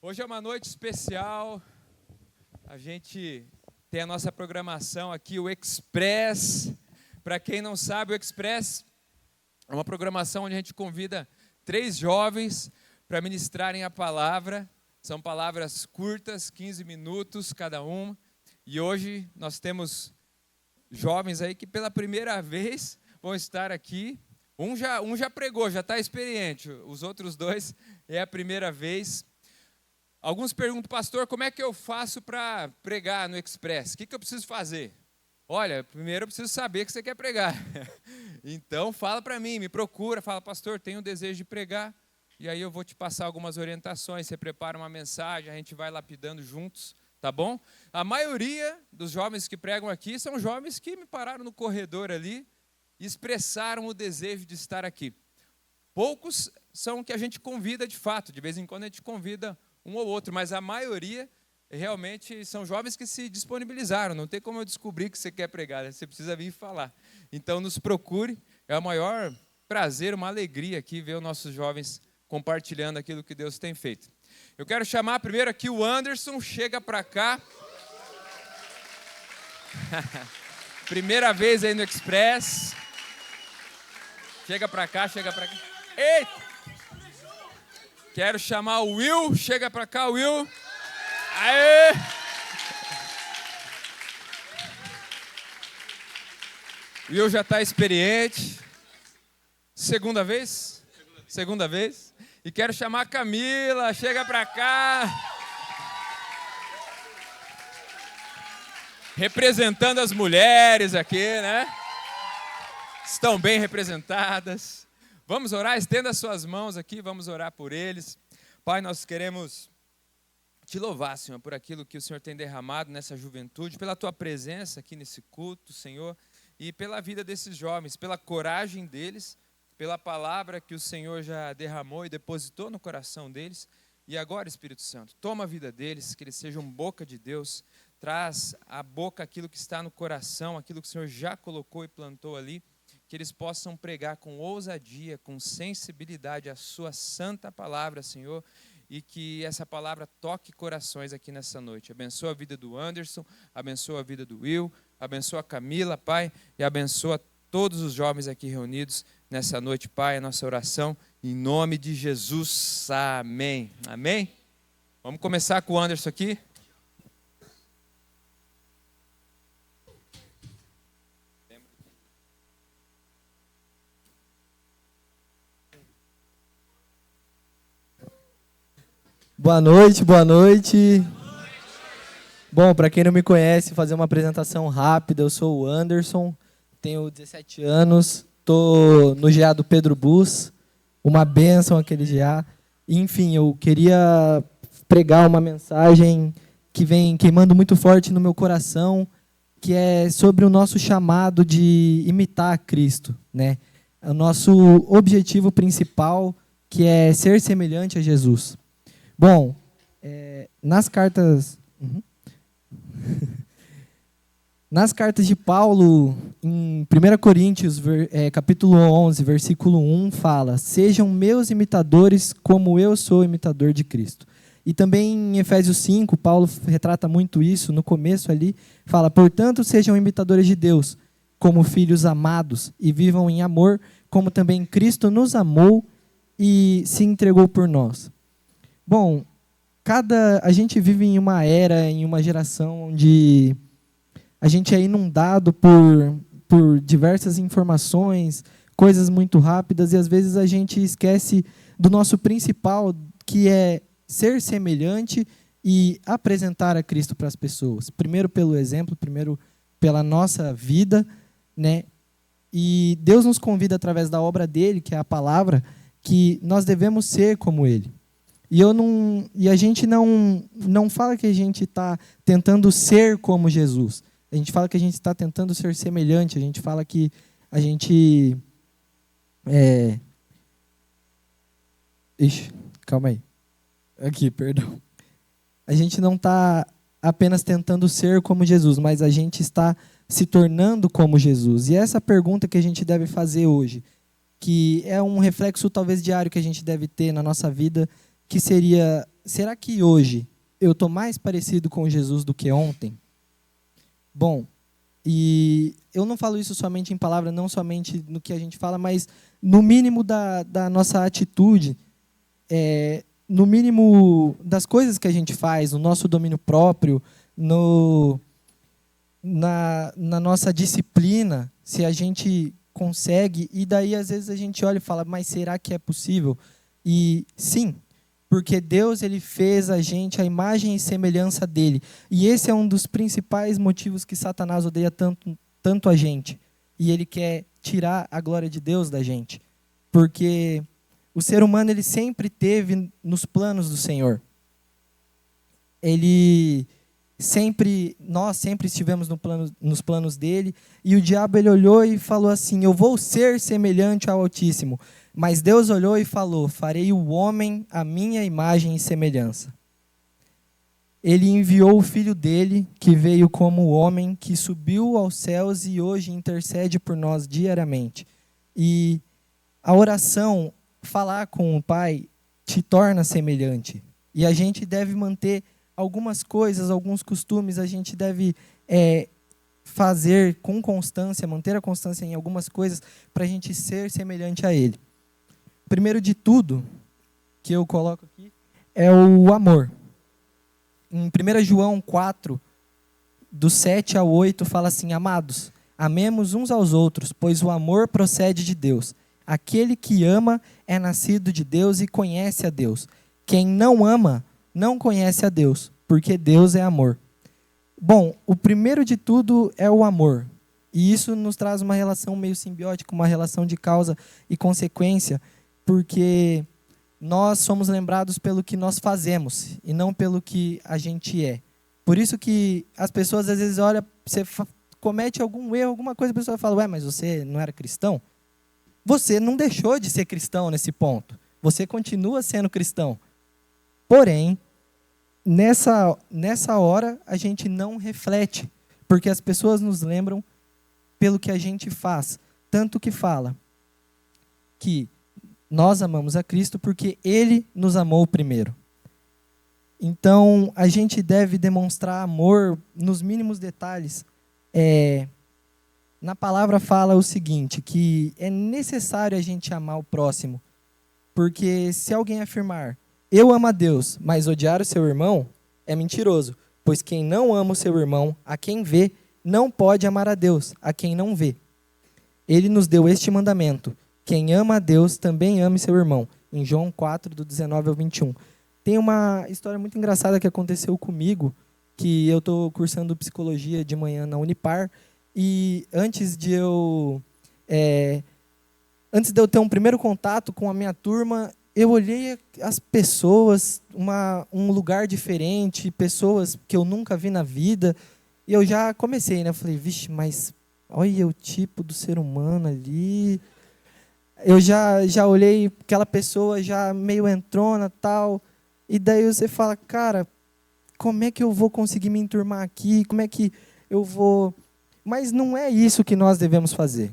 Hoje é uma noite especial, a gente tem a nossa programação aqui, o Express. Para quem não sabe, o Express é uma programação onde a gente convida 3 jovens para ministrarem a palavra. São palavras curtas, 15 minutos cada uma. E hoje nós temos jovens aí que pela primeira vez vão estar aqui. Um já pregou, já está experiente. Os outros 2 é a primeira vez. Alguns perguntam, pastor, como é que eu faço para pregar no Express? O que eu preciso fazer? Olha, primeiro eu preciso saber que você quer pregar. Então fala para mim, me procura, fala, pastor, tenho o desejo de pregar. E aí eu vou te passar algumas orientações, você prepara uma mensagem, a gente vai lapidando juntos, tá bom? A maioria dos jovens que pregam aqui são jovens que me pararam no corredor ali e expressaram o desejo de estar aqui. Poucos são que a gente convida de fato, de vez em quando a gente convida um ou outro, mas a maioria realmente são jovens que se disponibilizaram. Não tem como eu descobrir que você quer pregar, você precisa vir falar. Então nos procure, é o maior prazer, uma alegria aqui ver os nossos jovens compartilhando aquilo que Deus tem feito. Eu quero chamar primeiro aqui o Anderson, chega para cá. Primeira vez aí no Express. Chega para cá, chega para cá. Eita! Quero chamar o Will, chega para cá, Will. Aê! Will já está experiente. Segunda vez? Segunda vez. E quero chamar a Camila, chega para cá. Representando as mulheres aqui, né? Estão bem representadas. Vamos orar, estenda as suas mãos aqui, vamos orar por eles. Pai, nós queremos te louvar, Senhor, por aquilo que o Senhor tem derramado nessa juventude, pela tua presença aqui nesse culto, Senhor, e pela vida desses jovens, pela coragem deles, pela palavra que o Senhor já derramou e depositou no coração deles. E agora, Espírito Santo, toma a vida deles, que eles sejam boca de Deus, traz à boca aquilo que está no coração, aquilo que o Senhor já colocou e plantou ali, que eles possam pregar com ousadia, com sensibilidade a sua santa palavra, Senhor, e que essa palavra toque corações aqui nessa noite. Abençoa a vida do Anderson, abençoa a vida do Will, abençoa a Camila, Pai, e abençoa todos os jovens aqui reunidos nessa noite, Pai, a nossa oração, em nome de Jesus, amém. Amém? Vamos começar com o Anderson aqui. Boa noite, boa noite. Bom, para quem não me conhece, fazer uma apresentação rápida, eu sou o Anderson, tenho 17 anos, estou no GA do Pedro Bus, uma bênção aquele GA. Enfim, eu queria pregar uma mensagem que vem queimando muito forte no meu coração, que é sobre o nosso chamado de imitar Cristo, né? O nosso objetivo principal, que é ser semelhante a Jesus. Bom, nas cartas de Paulo, em 1 Coríntios, capítulo 11, versículo 1, fala: sejam meus imitadores como eu sou imitador de Cristo. E também em Efésios 5, Paulo retrata muito isso, no começo ali, fala: portanto, sejam imitadores de Deus, como filhos amados, e vivam em amor, como também Cristo nos amou e se entregou por nós. Bom, a gente vive em uma era, em uma geração onde a gente é inundado por diversas informações, coisas muito rápidas, e às vezes a gente esquece do nosso principal, que é ser semelhante e apresentar a Cristo para as pessoas. Primeiro pelo exemplo, primeiro pela nossa vida, né? E Deus nos convida através da obra dele, que é a palavra, que nós devemos ser como ele. E a gente não fala que a gente está tentando ser como Jesus. A gente fala que a gente está tentando ser semelhante. A gente fala que a gente... calma aí. Aqui, perdão. A gente não está apenas tentando ser como Jesus, mas a gente está se tornando como Jesus. E essa pergunta que a gente deve fazer hoje, que é um reflexo talvez diário que a gente deve ter na nossa vida, que seria: será que hoje eu estou mais parecido com Jesus do que ontem? Bom, e eu não falo isso somente em palavra, não somente no que a gente fala, mas no mínimo da nossa atitude, no mínimo das coisas que a gente faz, no nosso domínio próprio, na nossa disciplina, se a gente consegue, e daí às vezes a gente olha e fala, mas será que é possível? E sim, porque Deus ele fez a gente a imagem e semelhança dele. E esse é um dos principais motivos que Satanás odeia tanto a gente. E ele quer tirar a glória de Deus da gente. Porque o ser humano ele sempre teve nos planos do Senhor. Nós sempre estivemos nos planos dele. E o diabo ele olhou e falou assim, eu vou ser semelhante ao Altíssimo. Mas Deus olhou e falou, farei o homem à minha imagem e semelhança. Ele enviou o filho dele, que veio como homem, que subiu aos céus e hoje intercede por nós diariamente. E a oração, falar com o Pai, te torna semelhante. E a gente deve manter algumas coisas, alguns costumes, a gente deve fazer com constância, manter a constância em algumas coisas, para a gente ser semelhante a Ele. Primeiro de tudo, que eu coloco aqui, é o amor. Em 1 João 4, do 7 ao 8, fala assim, amados, amemos uns aos outros, pois o amor procede de Deus. Aquele que ama é nascido de Deus e conhece a Deus. Quem não ama, não conhece a Deus, porque Deus é amor. Bom, o primeiro de tudo é o amor. E isso nos traz uma relação meio simbiótica, uma relação de causa e consequência, porque nós somos lembrados pelo que nós fazemos e não pelo que a gente é. Por isso que as pessoas às vezes olham, você comete algum erro, alguma coisa, a pessoa fala, ué, mas você não era cristão? Você não deixou de ser cristão nesse ponto. Você continua sendo cristão. Porém, nessa hora, a gente não reflete, porque as pessoas nos lembram pelo que a gente faz. Tanto que fala que nós amamos a Cristo porque Ele nos amou primeiro. Então, a gente deve demonstrar amor nos mínimos detalhes. Na palavra fala o seguinte, que é necessário a gente amar o próximo. Porque se alguém afirmar, eu amo a Deus, mas odiar o seu irmão, é mentiroso. Pois quem não ama o seu irmão, a quem vê, não pode amar a Deus, a quem não vê. Ele nos deu este mandamento. Quem ama a Deus também ame seu irmão. Em João 4, do 19 ao 21. Tem uma história muito engraçada que aconteceu comigo, que eu estou cursando psicologia de manhã na Unipar, e antes de eu ter um primeiro contato com a minha turma, eu olhei as pessoas, um lugar diferente, pessoas que eu nunca vi na vida, e eu já comecei, né? Eu falei, vixe, mas olha o tipo do ser humano ali. Eu já olhei aquela pessoa já meio entrona, tal, e daí você fala, cara, como é que eu vou conseguir me enturmar aqui? Como é que eu vou... Mas não é isso que nós devemos fazer.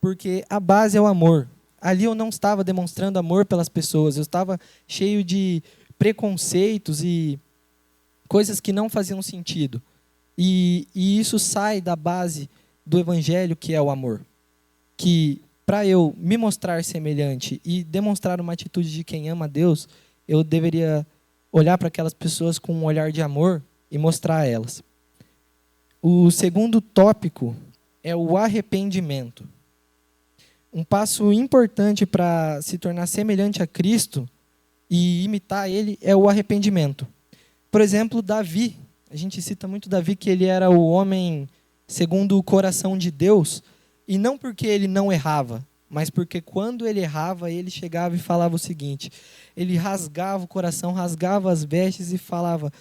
Porque a base é o amor. Ali eu não estava demonstrando amor pelas pessoas, eu estava cheio de preconceitos e coisas que não faziam sentido. E isso sai da base do evangelho, que é o amor. Que para eu me mostrar semelhante e demonstrar uma atitude de quem ama a Deus, eu deveria olhar para aquelas pessoas com um olhar de amor e mostrar a elas. O segundo tópico é o arrependimento. Um passo importante para se tornar semelhante a Cristo e imitar Ele é o arrependimento. Por exemplo, Davi. A gente cita muito Davi, que ele era o homem segundo o coração de Deus, e não porque ele não errava, mas porque quando ele errava, ele chegava e falava o seguinte, ele rasgava o coração, rasgava as vestes e falava,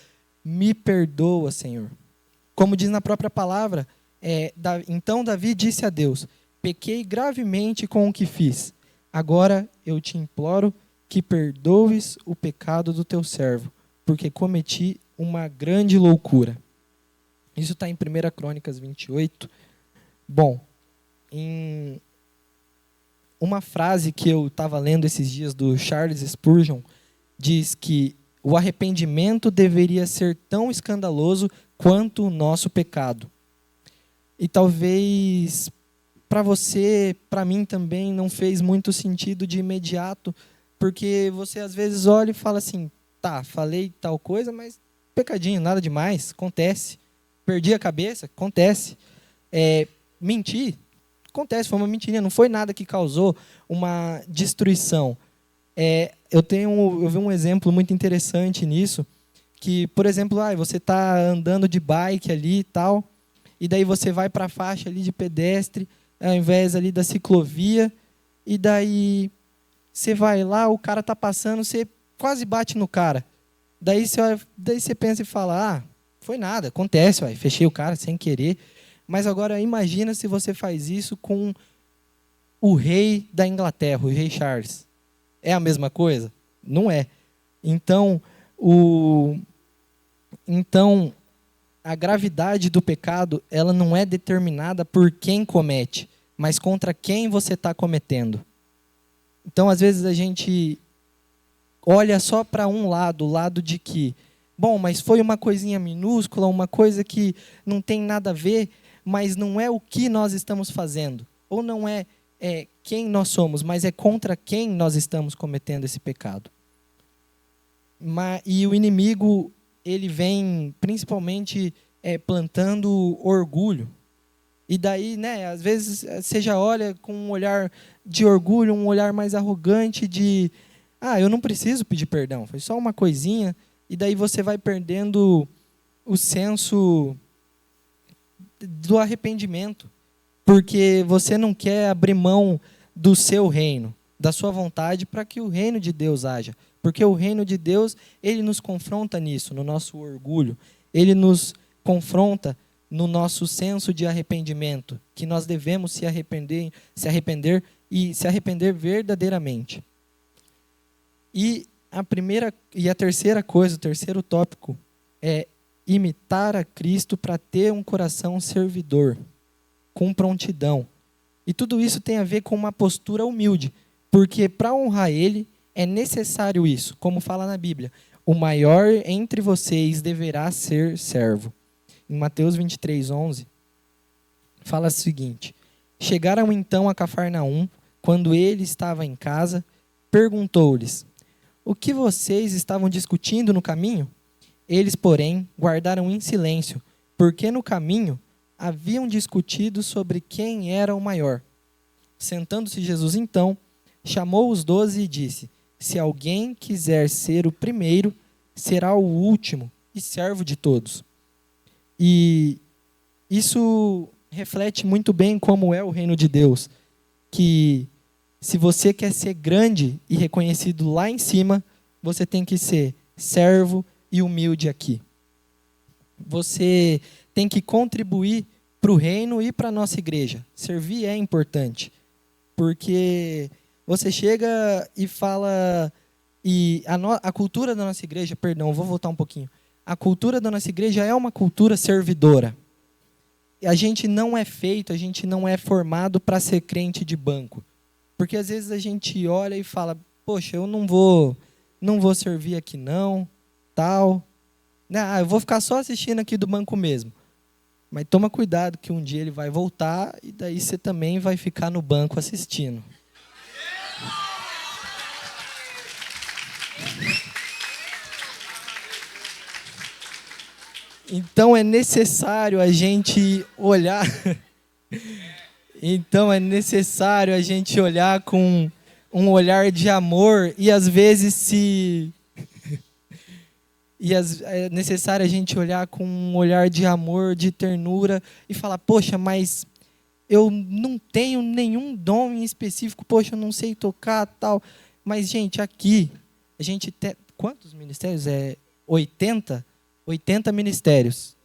me perdoa, Senhor. Como diz na própria palavra, então Davi disse a Deus, pequei gravemente com o que fiz. Agora eu te imploro que perdoes o pecado do teu servo, porque cometi uma grande loucura. Isso está em 1 Crônicas 28. Bom, em uma frase que eu estava lendo esses dias do Charles Spurgeon, diz que O arrependimento deveria ser tão escandaloso quanto o nosso pecado. E talvez para você, para mim também, não fez muito sentido de imediato, porque você às vezes olha e fala assim, tá, falei tal coisa, mas pecadinho, nada demais, acontece. Perdi a cabeça, acontece. Menti, acontece, foi uma mentirinha, não foi nada que causou uma destruição. Eu vi um exemplo muito interessante nisso, que, por exemplo, você está andando de bike ali e tal, e daí você vai para a faixa ali de pedestre, ao invés ali da ciclovia, e daí você vai lá, o cara está passando, você quase bate no cara. Daí você pensa e fala, foi nada, acontece, fechei o cara sem querer. Mas agora imagina se você faz isso com o rei da Inglaterra, o rei Charles. É a mesma coisa? Não é. Então, a gravidade do pecado, ela não é determinada por quem comete, mas contra quem você está cometendo. Então, às vezes, a gente olha só para um lado, o lado de que, bom, mas foi uma coisinha minúscula, uma coisa que não tem nada a ver, mas não é o que nós estamos fazendo. Ou não é quem nós somos, mas é contra quem nós estamos cometendo esse pecado. E o inimigo, ele vem principalmente plantando orgulho. E daí, às vezes, você já olha com um olhar de orgulho, um olhar mais arrogante de, eu não preciso pedir perdão, foi só uma coisinha. E daí você vai perdendo o senso do arrependimento, porque você não quer abrir mão do seu reino, da sua vontade, para que o reino de Deus haja. Porque o reino de Deus, ele nos confronta nisso, no nosso orgulho. Ele nos confronta no nosso senso de arrependimento, que nós devemos se arrepender e se arrepender verdadeiramente. E a terceira coisa, o terceiro tópico, é imitar a Cristo para ter um coração servidor, com prontidão. E tudo isso tem a ver com uma postura humilde, porque para honrar Ele é necessário isso, como fala na Bíblia. O maior entre vocês deverá ser servo. Em Mateus 23:11, fala o seguinte: chegaram então a Cafarnaum, quando ele estava em casa, perguntou-lhes: o que vocês estavam discutindo no caminho? Eles, porém, guardaram em silêncio, porque no caminho haviam discutido sobre quem era o maior. Sentando-se Jesus, então, chamou os 12 e disse: se alguém quiser ser o primeiro, será o último e servo de todos. E isso reflete muito bem como é o reino de Deus, que se você quer ser grande e reconhecido lá em cima, você tem que ser servo e humilde aqui. Você tem que contribuir para o reino e para a nossa igreja. Servir é importante, porque você chega e fala, e a cultura da nossa igreja, vou voltar um pouquinho. A cultura da nossa igreja é uma cultura servidora. A gente não é formado para ser crente de banco. Porque às vezes a gente olha e fala, poxa, eu não vou servir aqui não, tal. Eu vou ficar só assistindo aqui do banco mesmo. Mas toma cuidado que um dia ele vai voltar e daí você também vai ficar no banco assistindo. Então é necessário a gente olhar. Então é necessário a gente olhar com um olhar de amor e às vezes é necessário a gente olhar com um olhar de amor, de ternura e falar, poxa, mas eu não tenho nenhum dom em específico, poxa, eu não sei tocar, tal. Mas, gente, aqui, a gente tem... Quantos ministérios? 80? 80 ministérios.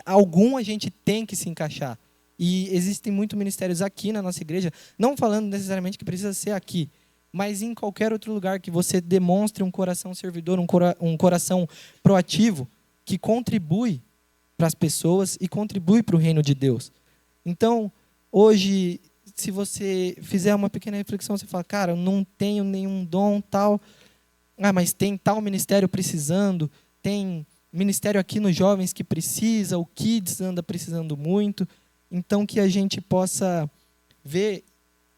Algum a gente tem que se encaixar. E existem muitos ministérios aqui na nossa igreja, não falando necessariamente que precisa ser aqui, mas em qualquer outro lugar que você demonstre um coração servidor, um coração proativo, que contribui para as pessoas e contribui para o reino de Deus. Então, hoje, se você fizer uma pequena reflexão, você fala, cara, eu não tenho nenhum dom, tal, mas tem tal ministério precisando, tem ministério aqui nos jovens que precisa, o Kids anda precisando muito. Então, que a gente possa ver,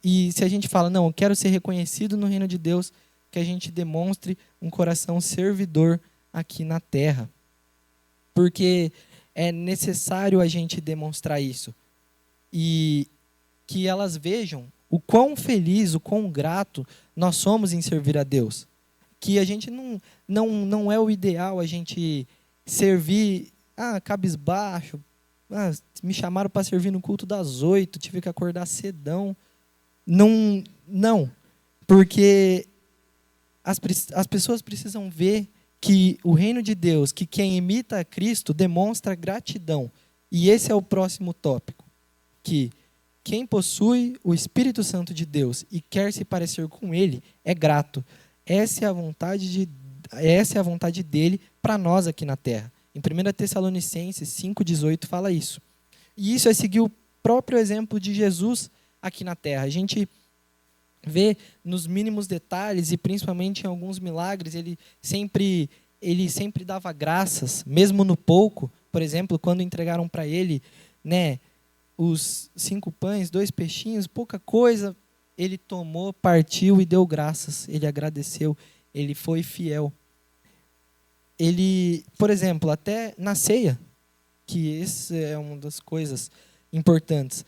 e se a gente fala, não, eu quero ser reconhecido no reino de Deus, que a gente demonstre um coração servidor aqui na terra. Porque é necessário a gente demonstrar isso. E que elas vejam o quão feliz, o quão grato nós somos em servir a Deus. Que a gente não é o ideal a gente servir, cabisbaixo, me chamaram para servir no culto das 8, tive que acordar cedão. Não, porque as pessoas precisam ver que o reino de Deus, que quem imita a Cristo demonstra gratidão. E esse é o próximo tópico, que quem possui o Espírito Santo de Deus e quer se parecer com Ele é grato. Essa é a vontade dele para nós aqui na terra. Em 1 Tessalonicenses 5,18 fala isso. E isso é seguir o próprio exemplo de Jesus aqui na terra. A gente vê nos mínimos detalhes e principalmente em alguns milagres, ele sempre dava graças, mesmo no pouco. Por exemplo, quando entregaram para ele, os 5 pães, 2 peixinhos, pouca coisa, ele tomou, partiu e deu graças. Ele agradeceu, ele foi fiel. Ele, por exemplo, até na ceia, que essa é uma das coisas importantes,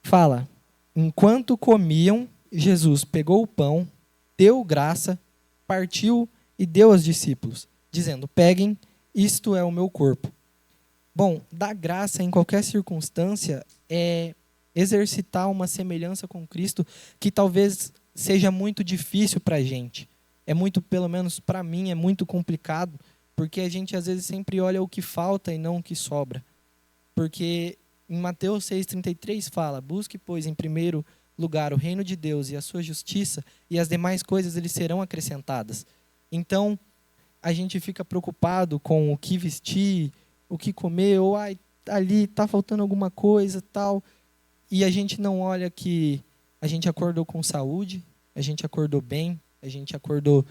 fala, enquanto comiam, Jesus pegou o pão, deu graça, partiu e deu aos discípulos, dizendo, peguem, isto é o meu corpo. Bom, dar graça em qualquer circunstância é exercitar uma semelhança com Cristo que talvez seja muito difícil para a gente. Pelo menos para mim, é muito complicado, porque a gente às vezes sempre olha o que falta e não o que sobra. Porque em Mateus 6,33 fala, busque, pois, em primeiro lugar o reino de Deus e a sua justiça, e as demais coisas lhes serão acrescentadas. Então, a gente fica preocupado com o que vestir, o que comer, ou ali está faltando alguma coisa, tal. E a gente não olha que a gente acordou com saúde, a gente acordou bem, a gente acordou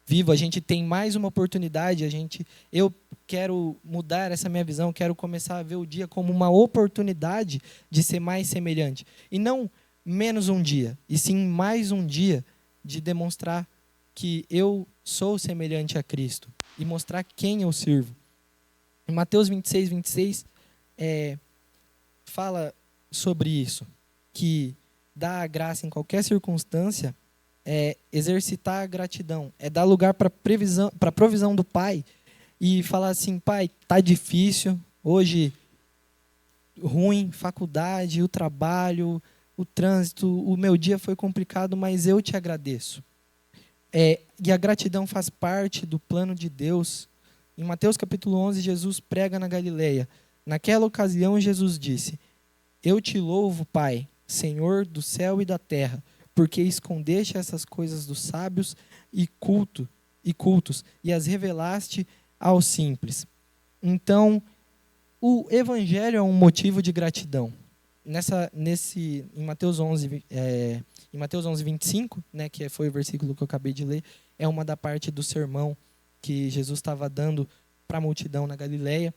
vivo, a gente tem mais uma oportunidade. Eu quero mudar essa minha visão, quero começar a ver o dia como uma oportunidade de ser mais semelhante. E não menos um dia, e sim mais um dia de demonstrar que eu sou semelhante a Cristo e mostrar quem eu sirvo. Em Mateus 26 fala sobre isso, que dar a graça em qualquer circunstância é exercitar a gratidão, é dar lugar para a provisão do Pai e falar assim, Pai, tá difícil, hoje ruim, faculdade, o trabalho, o trânsito, o meu dia foi complicado, mas eu te agradeço. E a gratidão faz parte do plano de Deus. Em Mateus capítulo 11, Jesus prega na Galileia. Naquela ocasião, Jesus disse, eu te louvo, Pai, Senhor do céu e da terra, porque escondeste essas coisas dos sábios e cultos e as revelaste aos simples. Então, o evangelho é um motivo de gratidão. Em Mateus 11, 25, que foi o versículo que eu acabei de ler, é uma da parte do sermão que Jesus estava dando para a multidão na Galileia.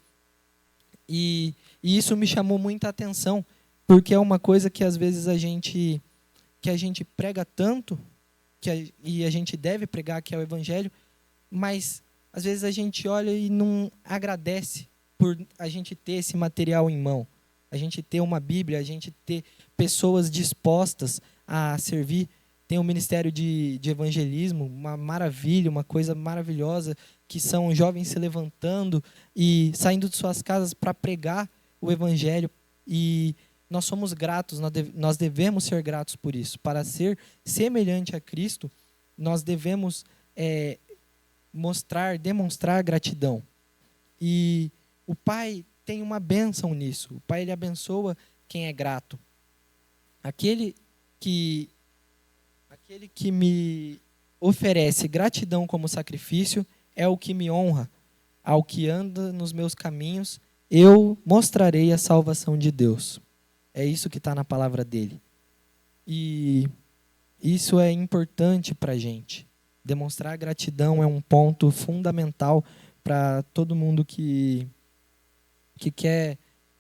E isso me chamou muita atenção, porque é uma coisa que às vezes a gente prega tanto, e a gente deve pregar, que é o evangelho, mas às vezes a gente olha e não agradece por a gente ter esse material em mão, a gente ter uma Bíblia, a gente ter pessoas dispostas a servir. Tem o ministério de evangelismo, uma maravilha, uma coisa maravilhosa, que são jovens se levantando e saindo de suas casas para pregar o evangelho. E nós somos gratos, nós devemos ser gratos por isso. Para ser semelhante a Cristo, nós devemos demonstrar gratidão. E o Pai tem uma bênção nisso. O Pai, ele abençoa quem é grato. Aquele que me oferece gratidão como sacrifício é o que me honra. Ao que anda nos meus caminhos, eu mostrarei a salvação de Deus. É isso que está na palavra dele. E isso é importante para a gente. Demonstrar gratidão é um ponto fundamental para todo mundo que quer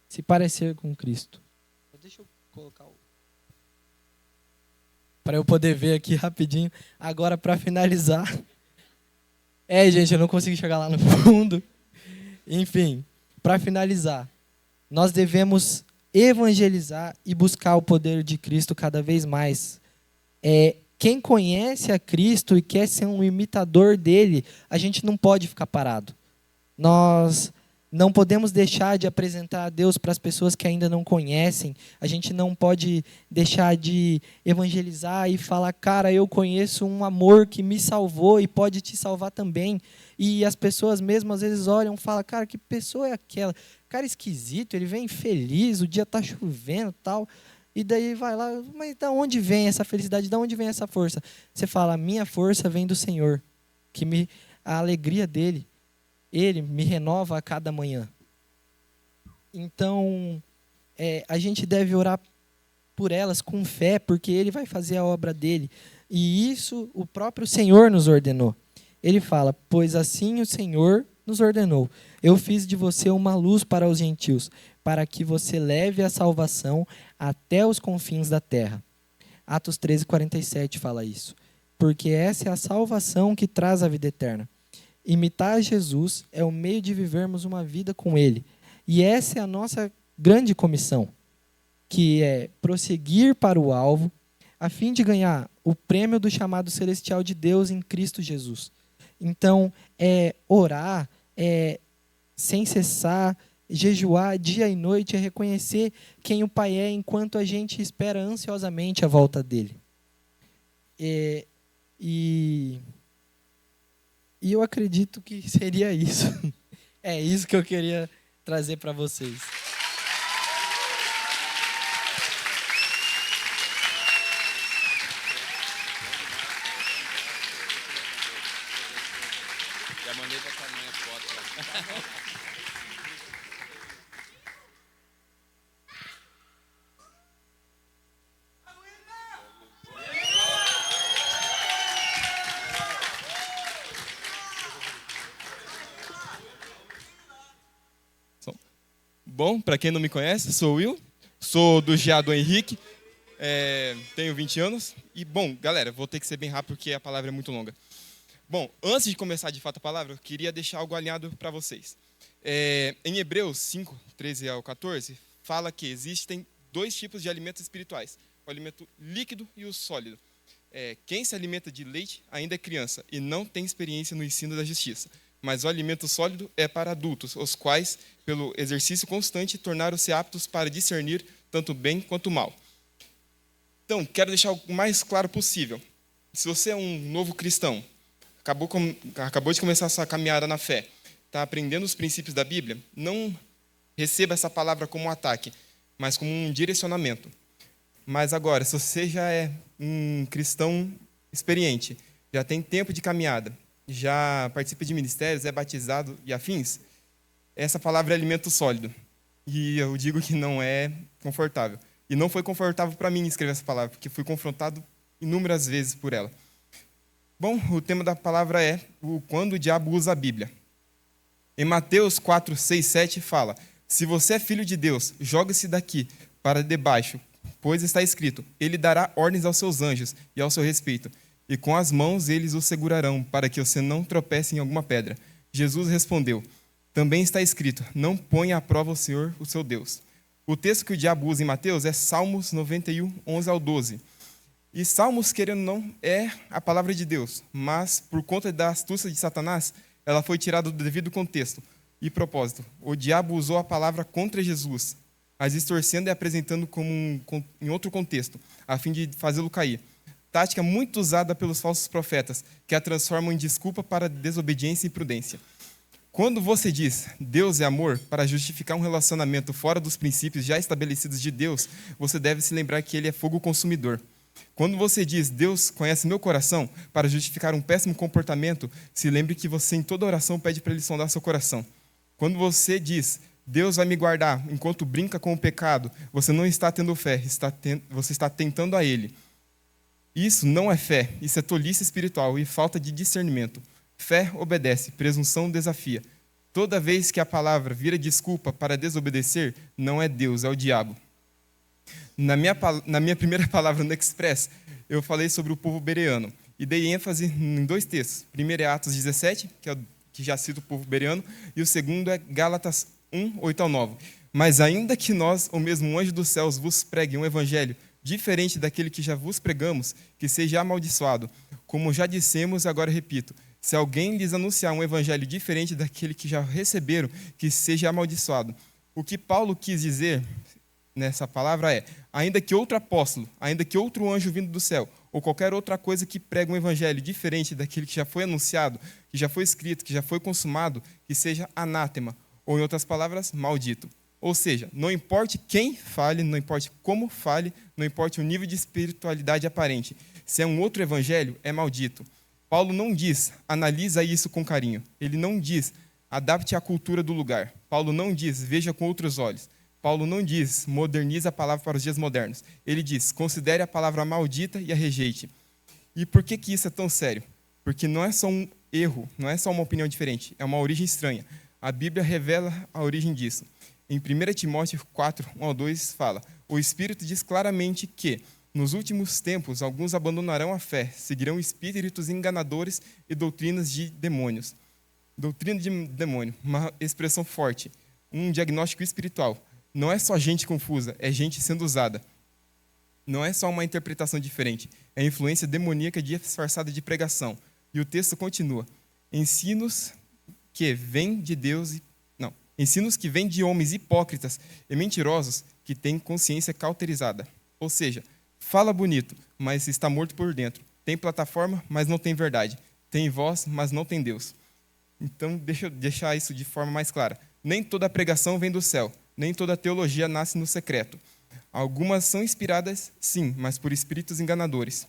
se parecer com Cristo. Deixa eu colocar para eu poder ver aqui rapidinho. Agora, para finalizar. Gente, eu não consigo chegar lá no fundo. Enfim, para finalizar, nós devemos evangelizar e buscar o poder de Cristo cada vez mais. Quem conhece a Cristo e quer ser um imitador dele, a gente não pode ficar parado. Nós não podemos deixar de apresentar a Deus para as pessoas que ainda não conhecem. A gente não pode deixar de evangelizar e falar, cara, eu conheço um amor que me salvou e pode te salvar também. E as pessoas mesmo às vezes olham e falam, cara, que pessoa é aquela? Cara esquisito, ele vem feliz, o dia está chovendo e tal. E daí vai lá, mas de onde vem essa felicidade? De onde vem essa força? Você fala, minha força vem do Senhor, a alegria dele. Ele me renova a cada manhã. Então, a gente deve orar por elas com fé, porque Ele vai fazer a obra dele. E isso o próprio Senhor nos ordenou. Ele fala, pois assim o Senhor nos ordenou. Eu fiz de você uma luz para os gentios, para que você leve a salvação até os confins da terra. Atos 13:47 fala isso. Porque essa é a salvação que traz a vida eterna. Imitar Jesus é o meio de vivermos uma vida com Ele. E essa é a nossa grande comissão, que é prosseguir para o alvo, a fim de ganhar o prêmio do chamado celestial de Deus em Cristo Jesus. Então, orar, sem cessar, jejuar dia e noite, é reconhecer quem o Pai é, enquanto a gente espera ansiosamente a volta dele. E eu acredito que seria isso. É isso que eu queria trazer para vocês. Já mandei para sua mãe a foto. Bom, para quem não me conhece, sou o Will, sou do GA do Henrique, tenho 20 anos. E, bom, galera, vou ter que ser bem rápido porque a palavra é muito longa. Bom, antes de começar de fato a palavra, eu queria deixar algo alinhado para vocês. Em Hebreus 5, 13 ao 14, fala que existem dois tipos de alimentos espirituais, o alimento líquido e o sólido. Quem se alimenta de leite ainda é criança e não tem experiência no ensino da justiça. Mas o alimento sólido é para adultos, os quais, pelo exercício constante, tornaram-se aptos para discernir tanto o bem quanto o mal. Então, quero deixar o mais claro possível. Se você é um novo cristão, acabou de começar a sua caminhada na fé, está aprendendo os princípios da Bíblia, não receba essa palavra como um ataque, mas como um direcionamento. Mas agora, se você já é um cristão experiente, já tem tempo de caminhada, já participa de ministérios, é batizado e afins, essa palavra é alimento sólido. E eu digo que não é confortável. E não foi confortável para mim escrever essa palavra, porque fui confrontado inúmeras vezes por ela. Bom, o tema da palavra é quando o diabo usa a Bíblia. Em Mateus 4, 6, 7 fala, se você é filho de Deus, jogue-se daqui para debaixo, pois está escrito, ele dará ordens aos seus anjos e ao seu respeito, e com as mãos eles o segurarão, para que você não tropece em alguma pedra. Jesus respondeu, também está escrito, não ponha à prova o Senhor, o seu Deus. O texto que o diabo usa em Mateus é Salmos 91, 11 ao 12. E Salmos, querendo ou não, é a palavra de Deus, mas por conta da astúcia de Satanás, ela foi tirada do devido contexto e propósito. O diabo usou a palavra contra Jesus, as distorcendo e apresentando em outro contexto, a fim de fazê-lo cair. Tática muito usada pelos falsos profetas, que a transformam em desculpa para desobediência e imprudência. Quando você diz Deus é amor para justificar um relacionamento fora dos princípios já estabelecidos de Deus, você deve se lembrar que ele é fogo consumidor. Quando você diz Deus conhece meu coração para justificar um péssimo comportamento, se lembre que você em toda oração pede para ele sondar seu coração. Quando você diz Deus vai me guardar enquanto brinca com o pecado, você não está tendo fé, você está tentando a ele. Isso não é fé, isso é tolice espiritual e falta de discernimento. Fé obedece, presunção desafia. Toda vez que a palavra vira desculpa para desobedecer, não é Deus, é o diabo. Na minha primeira palavra no Express, eu falei sobre o povo bereano e dei ênfase em 2 textos. O primeiro é Atos 17, que já cita o povo bereano, e o segundo é Gálatas 1, 8 ao 9. Mas ainda que nós, ou mesmo um anjo dos céus, vos pregue um evangelho diferente daquele que já vos pregamos, que seja amaldiçoado. Como já dissemos, agora repito, se alguém lhes anunciar um evangelho diferente daquele que já receberam, que seja amaldiçoado. O que Paulo quis dizer nessa palavra é, ainda que outro apóstolo, ainda que outro anjo vindo do céu, ou qualquer outra coisa que prega um evangelho diferente daquele que já foi anunciado, que já foi escrito, que já foi consumado, que seja anátema, ou em outras palavras, maldito. Ou seja, não importe quem fale, não importe como fale, não importe o nível de espiritualidade aparente, se é um outro evangelho, é maldito. Paulo não diz, analisa isso com carinho. Ele não diz, adapte à cultura do lugar. Paulo não diz, veja com outros olhos. Paulo não diz, modernize a palavra para os dias modernos. Ele diz, considere a palavra maldita e a rejeite. E por que isso é tão sério? Porque não é só um erro, não é só uma opinião diferente, é uma origem estranha. A Bíblia revela a origem disso. Em 1 Timóteo 4, 1 ao 2, fala, o Espírito diz claramente que, nos últimos tempos, alguns abandonarão a fé, seguirão espíritos enganadores e doutrinas de demônios. Doutrina de demônio, uma expressão forte, um diagnóstico espiritual. Não é só gente confusa, é gente sendo usada. Não é só uma interpretação diferente, é influência demoníaca disfarçada de pregação. E o texto continua, ensinos que vêm de homens hipócritas e mentirosos que têm consciência cauterizada. Ou seja, fala bonito, mas está morto por dentro. Tem plataforma, mas não tem verdade. Tem voz, mas não tem Deus. Então, deixa eu deixar isso de forma mais clara. Nem toda pregação vem do céu. Nem toda teologia nasce no secreto. Algumas são inspiradas, sim, mas por espíritos enganadores.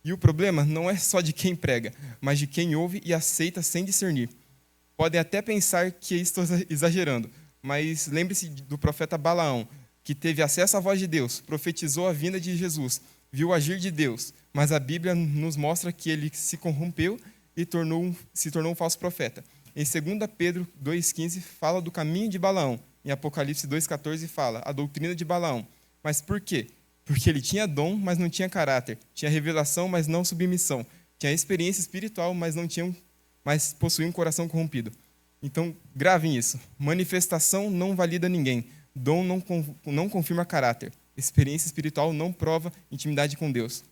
E o problema não é só de quem prega, mas de quem ouve e aceita sem discernir. Podem até pensar que estou exagerando, mas lembre-se do profeta Balaão, que teve acesso à voz de Deus, profetizou a vinda de Jesus, viu o agir de Deus, mas a Bíblia nos mostra que ele se corrompeu e se tornou um falso profeta. Em 2 Pedro 2,15 fala do caminho de Balaão. Em Apocalipse 2,14 fala a doutrina de Balaão. Mas por quê? Porque ele tinha dom, mas não tinha caráter. Tinha revelação, mas não submissão. Tinha experiência espiritual, mas possuía um coração corrompido. Então, gravem isso. Manifestação não valida ninguém. Dom não confirma caráter. Experiência espiritual não prova intimidade com Deus.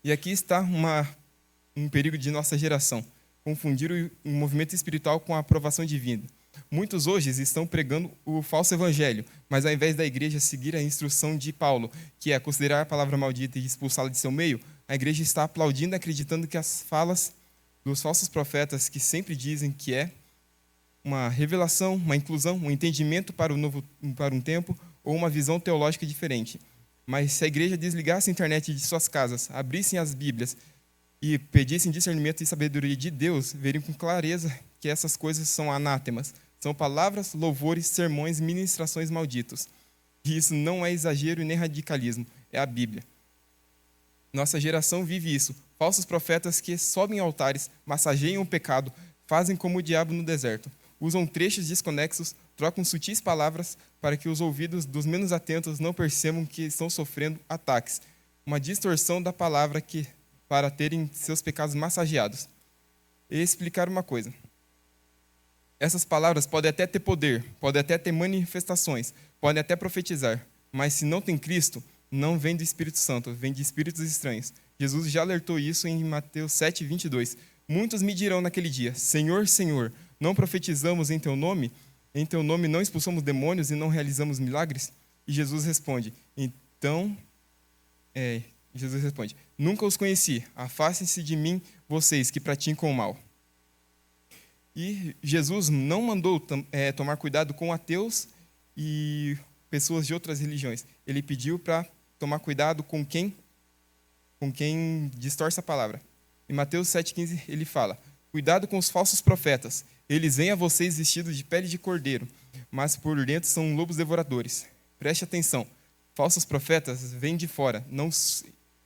E aqui está um perigo de nossa geração. Confundir o movimento espiritual com a aprovação divina. Muitos hoje estão pregando o falso evangelho, mas ao invés da igreja seguir a instrução de Paulo, que é considerar a palavra maldita e expulsá-la de seu meio, a igreja está aplaudindo e acreditando que as falas dos falsos profetas, que sempre dizem que é uma revelação, uma inclusão, um entendimento para um tempo ou uma visão teológica diferente. Mas se a igreja desligasse a internet de suas casas, abrissem as Bíblias e pedissem discernimento e sabedoria de Deus, veriam com clareza que essas coisas são anátemas. São palavras, louvores, sermões, ministrações malditos. E isso não é exagero e nem radicalismo, é a Bíblia. Nossa geração vive isso. Falsos profetas que sobem altares, massageiam o pecado, fazem como o diabo no deserto. Usam trechos desconexos, trocam sutis palavras para que os ouvidos dos menos atentos não percebam que estão sofrendo ataques. Uma distorção da palavra para terem seus pecados massageados. E explicar uma coisa. Essas palavras podem até ter poder, podem até ter manifestações, podem até profetizar, mas se não tem Cristo, não vem do Espírito Santo, vem de espíritos estranhos. Jesus já alertou isso em Mateus 7, 22. Muitos me dirão naquele dia, Senhor, Senhor, não profetizamos em teu nome? Em teu nome não expulsamos demônios e não realizamos milagres? E Jesus responde, nunca os conheci, afastem-se de mim, vocês que praticam o mal. E Jesus não mandou tomar cuidado com ateus e pessoas de outras religiões. Ele pediu para tomar cuidado com quem distorce a palavra. Em Mateus 7,15 ele fala, cuidado com os falsos profetas. Eles vêm a vocês vestidos de pele de cordeiro, mas por dentro são lobos devoradores. Preste atenção, falsos profetas vêm de fora,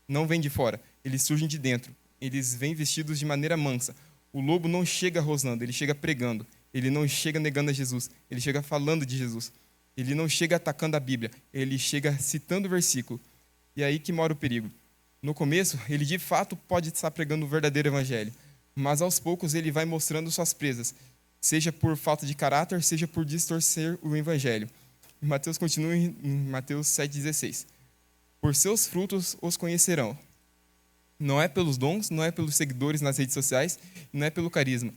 não vêm de fora, eles surgem de dentro. Eles vêm vestidos de maneira mansa. O lobo não chega rosnando, ele chega pregando. Ele não chega negando a Jesus, ele chega falando de Jesus. Ele não chega atacando a Bíblia, ele chega citando o versículo. E é aí que mora o perigo. No começo, ele de fato pode estar pregando o verdadeiro evangelho, mas aos poucos ele vai mostrando suas presas, seja por falta de caráter, seja por distorcer o evangelho. E Mateus continua em Mateus 7,16. Por seus frutos os conhecerão. Não é pelos dons, não é pelos seguidores nas redes sociais, não é pelo carisma,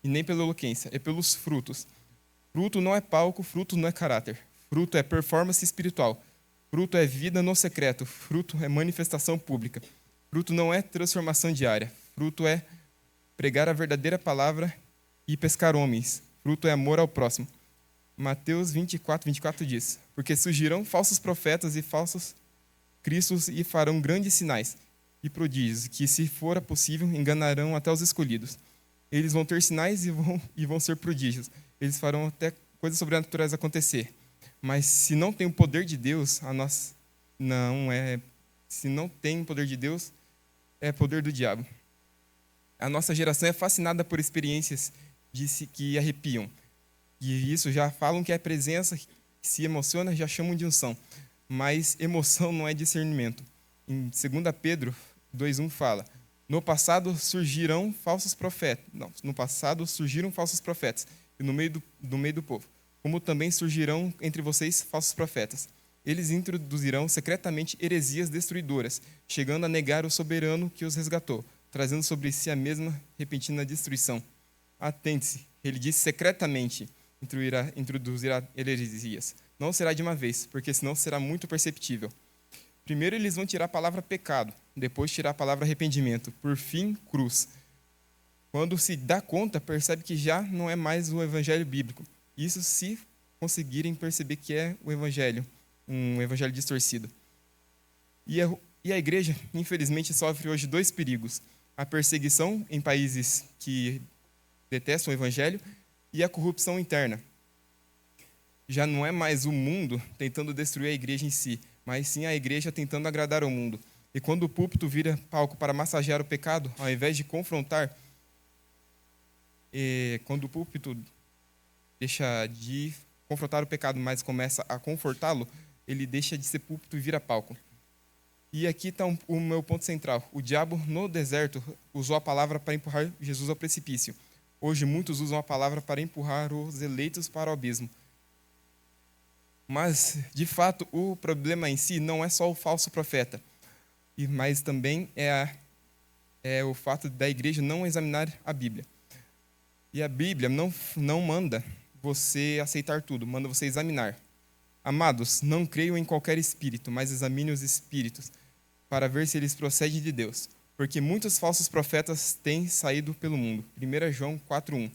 e nem pela eloquência, é pelos frutos. Fruto não é palco, fruto não é caráter. Fruto é performance espiritual. Fruto é vida no secreto. Fruto é manifestação pública. Fruto não é transformação diária. Fruto é pregar a verdadeira palavra e pescar homens. Fruto é amor ao próximo. Mateus 24 diz: porque surgirão falsos profetas e falsos cristos e farão grandes sinais e prodígios, que, se for possível, enganarão até os escolhidos. Eles vão ter sinais e vão ser prodígios. Eles farão até coisas sobrenaturais acontecer. Mas se não tem o poder de Deus, se não tem o poder de Deus, é poder do diabo. A nossa geração é fascinada por experiências que arrepiam. E isso já falam que é presença, que se emociona, já chamam de unção. Mas emoção não é discernimento. Em 2 Pedro 2,1 fala: no passado surgiram falsos profetas. No passado surgiram falsos profetas no meio do povo, como também surgirão entre vocês falsos profetas. Eles introduzirão secretamente heresias destruidoras, chegando a negar o soberano que os resgatou, trazendo sobre si a mesma repentina destruição. Atente-se, ele disse secretamente introduzirá heresias. Não será de uma vez, porque senão será muito perceptível. Primeiro eles vão tirar a palavra pecado, depois tirar a palavra arrependimento, por fim, cruz. Quando se dá conta, percebe que já não é mais o evangelho bíblico. Isso se conseguirem perceber que é o evangelho, um evangelho distorcido. E a igreja, infelizmente, sofre hoje 2 perigos: a perseguição em países que detestam o evangelho e a corrupção interna. Já não é mais o mundo tentando destruir a igreja em si, mas sim a igreja tentando agradar ao mundo. E quando o púlpito vira palco para massagear o pecado, ao invés de confrontar, quando o púlpito deixa de confrontar o pecado, mas começa a confortá-lo, ele deixa de ser púlpito e vira palco. E aqui está o meu ponto central. O diabo, no deserto, usou a palavra para empurrar Jesus ao precipício. Hoje, muitos usam a palavra para empurrar os eleitos para o abismo. Mas, de fato, o problema em si não é só o falso profeta, mas também é o fato da igreja não examinar a Bíblia. E a Bíblia não manda você aceitar tudo, manda você examinar. Amados, não creiam em qualquer espírito, mas examine os espíritos, para ver se eles procedem de Deus. Porque muitos falsos profetas têm saído pelo mundo. 1 João 4,1.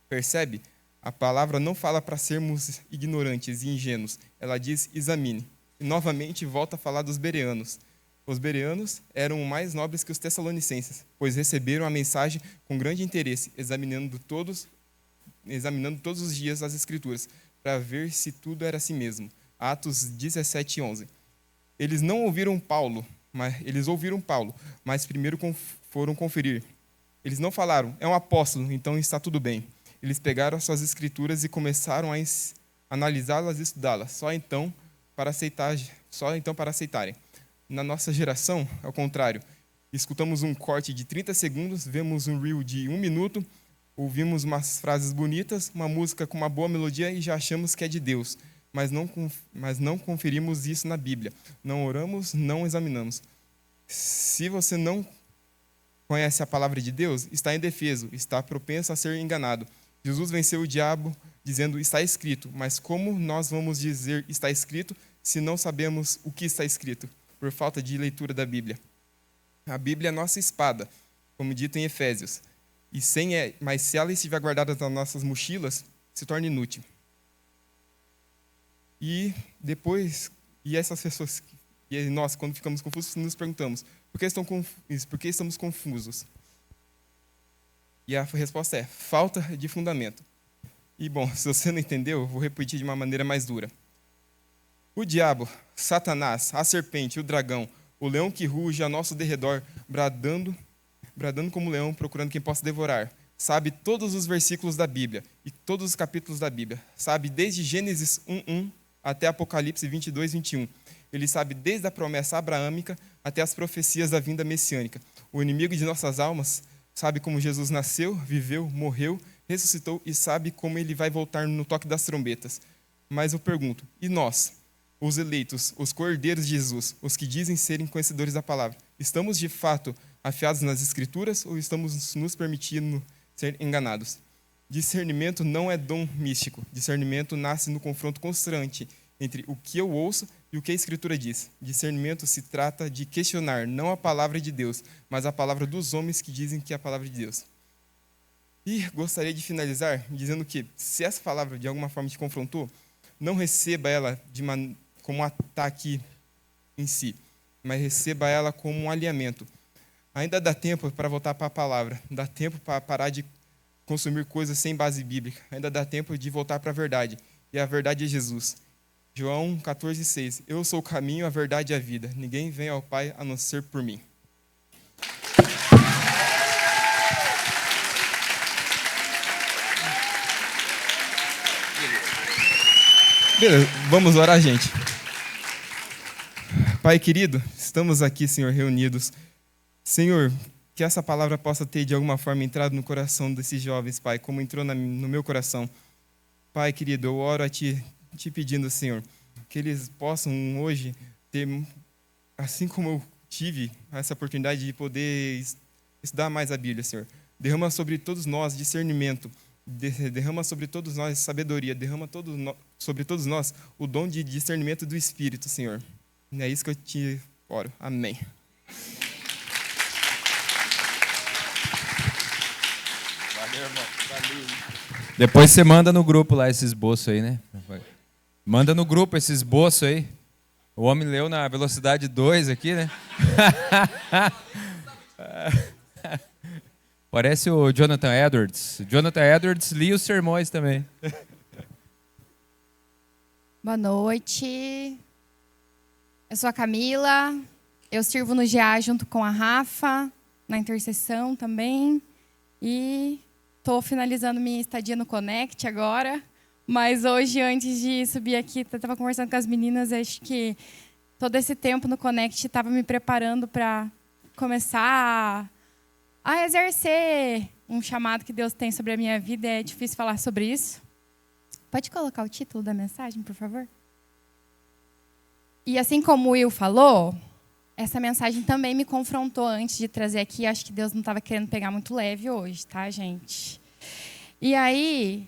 Percebe? A palavra não fala para sermos ignorantes e ingênuos. Ela diz, examine. E novamente volta a falar dos bereanos. Os bereanos eram mais nobres que os tessalonicenses, pois receberam a mensagem com grande interesse, examinando todos os dias as Escrituras, para ver se tudo era assim mesmo. Atos 17:11. Eles ouviram Paulo, mas primeiro foram conferir. Eles não falaram, é um apóstolo, então está tudo bem. Eles pegaram as suas Escrituras e começaram a analisá-las e estudá-las, só então para aceitarem. Na nossa geração, ao contrário, escutamos um corte de 30 segundos, vemos um reel de 1 minuto, ouvimos umas frases bonitas, uma música com uma boa melodia e já achamos que é de Deus, mas não conferimos isso na Bíblia. Não oramos, não examinamos. Se você não conhece a palavra de Deus, está indefeso, está propenso a ser enganado. Jesus venceu o diabo dizendo, está escrito, mas como nós vamos dizer está escrito se não sabemos o que está escrito? Por falta de leitura da Bíblia. A Bíblia é a nossa espada, como dito em Efésios. Mas se ela estiver guardada nas nossas mochilas, se torna inútil. E depois, essas pessoas, e nós, quando ficamos confusos, nos perguntamos, por que estamos confusos? E a resposta é, falta de fundamento. E bom, se você não entendeu, eu vou repetir de uma maneira mais dura. O diabo, Satanás, a serpente, o dragão, O leão que ruge a nosso derredor, bradando como leão, procurando quem possa devorar. Sabe todos os versículos da Bíblia e todos os capítulos da Bíblia. Sabe desde Gênesis 1:1 até Apocalipse 22:21. Ele sabe desde a promessa abraâmica até as profecias da vinda messiânica. O inimigo de nossas almas sabe como Jesus nasceu, viveu, morreu, ressuscitou e sabe como ele vai voltar no toque das trombetas. Mas eu pergunto, e nós, os eleitos, os cordeiros de Jesus, os que dizem serem conhecedores da palavra, estamos de fato afiados nas Escrituras ou estamos nos permitindo ser enganados? Discernimento não é dom místico. Discernimento nasce no confronto constante entre o que eu ouço e o que a Escritura diz. Discernimento se trata de questionar não a palavra de Deus, mas a palavra dos homens que dizem que é a palavra de Deus. E gostaria de finalizar dizendo que, se essa palavra de alguma forma te confrontou, não receba ela como um ataque em si, mas receba ela como um alinhamento. Ainda dá tempo para voltar para a palavra, dá tempo para parar de consumir coisas sem base bíblica, ainda dá tempo de voltar para a verdade, e a verdade é Jesus. João 14,6. Eu sou o caminho, a verdade e a vida. Ninguém vem ao Pai a não ser por mim. Beleza, vamos orar, gente. Pai querido, estamos aqui, Senhor, reunidos. Senhor, que essa palavra possa ter de alguma forma entrado no coração desses jovens, Pai, como entrou no meu coração. Pai querido, eu oro a Ti, te pedindo, Senhor, que eles possam hoje ter, assim como eu tive essa oportunidade de poder estudar mais a Bíblia, Senhor. Derrama sobre todos nós discernimento, derrama sobre todos nós sabedoria, derrama sobre todos nós o dom de discernimento do Espírito, Senhor. É isso que eu te oro. Amém. Valeu, irmão. Valeu. Depois você manda no grupo lá esse esboço aí, né? Manda no grupo esse esboço aí. O homem leu na velocidade 2 aqui, né? Parece o Jonathan Edwards. Jonathan Edwards lia os sermões também. Boa noite. Eu sou a Camila. Eu sirvo no GA junto com a Rafa, na intercessão também. E estou finalizando minha estadia no Connect agora. Mas hoje, antes de subir aqui, eu estava conversando com as meninas. Acho que todo esse tempo no Connect estava me preparando para começar a exercer um chamado que Deus tem sobre a minha vida. É difícil falar sobre isso. Pode colocar o título da mensagem, por favor? E assim como o Will falou, essa mensagem também me confrontou antes de trazer aqui. Acho que Deus não estava querendo pegar muito leve hoje, tá, gente? E aí,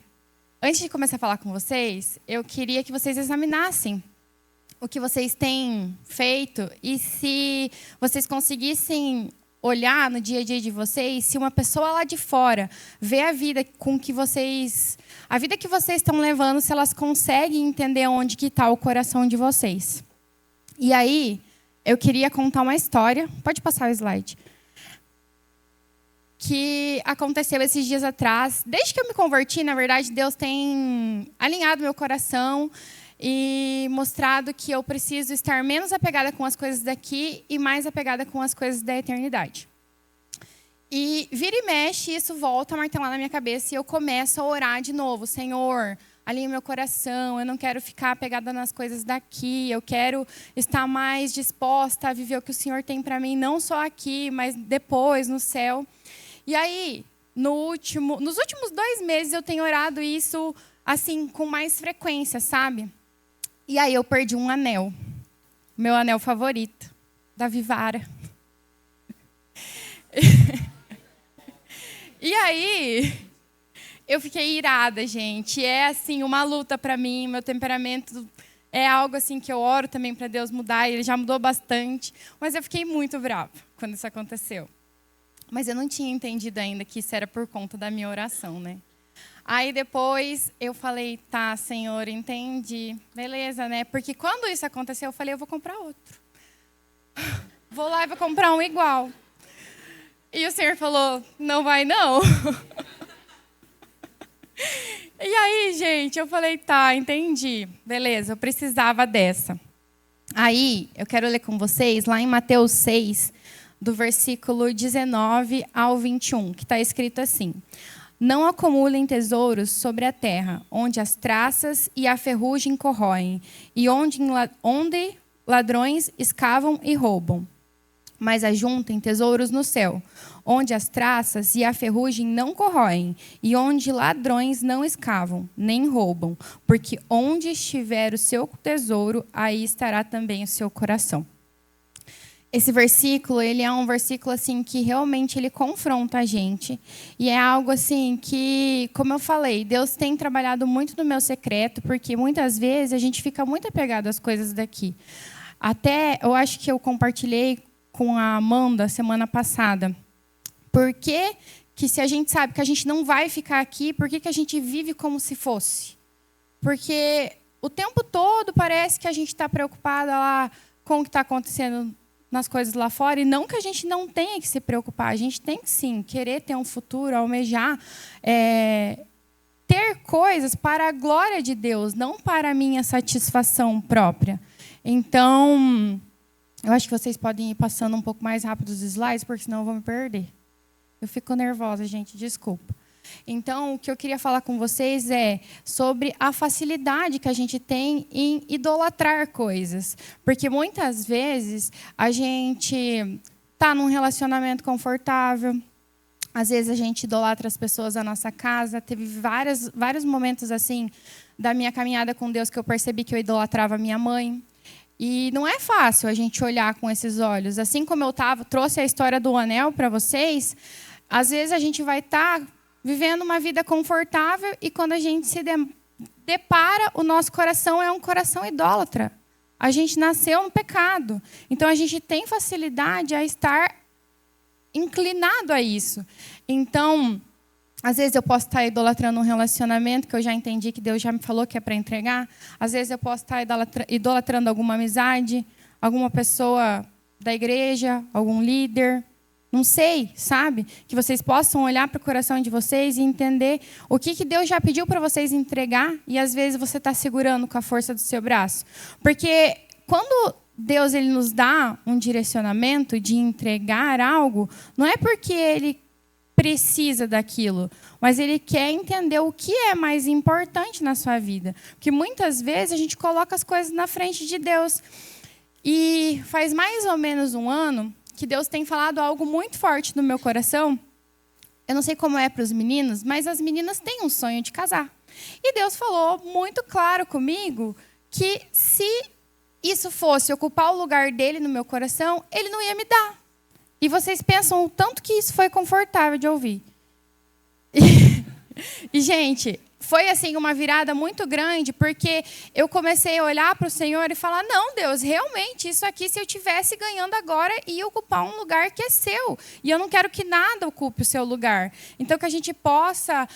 antes de começar a falar com vocês, eu queria que vocês examinassem o que vocês têm feito e se vocês conseguissem olhar no dia a dia de vocês, se uma pessoa lá de fora vê a vida que vocês estão levando, se elas conseguem entender onde que está o coração de vocês. E aí, eu queria contar uma história. Pode passar o slide. Que aconteceu esses dias atrás. Desde que eu me converti, na verdade, Deus tem alinhado meu coração e mostrado que eu preciso estar menos apegada com as coisas daqui e mais apegada com as coisas da eternidade. E vira e mexe, isso volta a martelar na minha cabeça e eu começo a orar de novo. Senhor, alinha meu coração, eu não quero ficar apegada nas coisas daqui, eu quero estar mais disposta a viver o que o Senhor tem para mim, não só aqui, mas depois, no céu. E aí, nos últimos 2 meses, eu tenho orado isso assim com mais frequência, sabe? E aí eu perdi um anel, meu anel favorito, da Vivara. E aí, eu fiquei irada, gente. É assim uma luta para mim, meu temperamento é algo assim que eu oro também para Deus mudar, e ele já mudou bastante, mas eu fiquei muito brava quando isso aconteceu. Mas eu não tinha entendido ainda que isso era por conta da minha oração, né? Aí depois eu falei, tá, Senhor, entendi. Beleza, né? Porque quando isso aconteceu, eu falei, eu vou comprar outro. Vou lá e vou comprar um igual. E o Senhor falou, não vai não. E aí, gente, eu falei, tá, entendi. Beleza, eu precisava dessa. Aí, eu quero ler com vocês, lá em Mateus 6, do versículo 19 ao 21, que está escrito assim: Não acumulem tesouros sobre a terra, onde as traças e a ferrugem corroem, e onde ladrões escavam e roubam. Mas ajuntem tesouros no céu, onde as traças e a ferrugem não corroem, e onde ladrões não escavam, nem roubam, porque onde estiver o seu tesouro, aí estará também o seu coração. Esse versículo, ele é um versículo assim que realmente ele confronta a gente, e é algo assim que, como eu falei, Deus tem trabalhado muito no meu secreto, porque muitas vezes a gente fica muito apegado às coisas daqui. Até, eu acho que eu compartilhei com a Amanda semana passada. Por que se a gente sabe que a gente não vai ficar aqui, por que a gente vive como se fosse? Porque o tempo todo parece que a gente está preocupada lá com o que está acontecendo nas coisas lá fora, e não que a gente não tenha que se preocupar, a gente tem que sim querer ter um futuro, almejar, ter coisas para a glória de Deus, não para a minha satisfação própria. Então, eu acho que vocês podem ir passando um pouco mais rápido os slides, porque senão eu vou me perder. Eu fico nervosa, gente, desculpa. Então, o que eu queria falar com vocês é sobre a facilidade que a gente tem em idolatrar coisas. Porque muitas vezes a gente está num relacionamento confortável, às vezes a gente idolatra as pessoas da nossa casa. Teve vários momentos assim da minha caminhada com Deus que eu percebi que eu idolatrava a minha mãe. E não é fácil a gente olhar com esses olhos. Assim como eu trouxe a história do anel para vocês, às vezes a gente vai estar vivendo uma vida confortável e quando a gente se depara, o nosso coração é um coração idólatra. A gente nasceu no pecado. Então, a gente tem facilidade a estar inclinado a isso. Então, às vezes eu posso estar idolatrando um relacionamento que eu já entendi que Deus já me falou que é para entregar. Às vezes eu posso estar idolatrando alguma amizade, alguma pessoa da igreja, algum líder. Não sei, sabe? Que vocês possam olhar para o coração de vocês e entender o que Deus já pediu para vocês entregar e às vezes você está segurando com a força do seu braço. Porque quando Deus ele nos dá um direcionamento de entregar algo, não é porque Ele precisa daquilo, mas Ele quer entender o que é mais importante na sua vida. Porque muitas vezes a gente coloca as coisas na frente de Deus. E faz mais ou menos um ano que Deus tem falado algo muito forte no meu coração. Eu não sei como é para os meninos, mas as meninas têm um sonho de casar. E Deus falou muito claro comigo que se isso fosse ocupar o lugar dele no meu coração, ele não ia me dar. E vocês pensam o tanto que isso foi confortável de ouvir. E gente, foi assim uma virada muito grande, porque eu comecei a olhar para o Senhor e falar, não, Deus, realmente, isso aqui, se eu estivesse ganhando agora, ia ocupar um lugar que é seu. E eu não quero que nada ocupe o seu lugar. Então, que a gente possa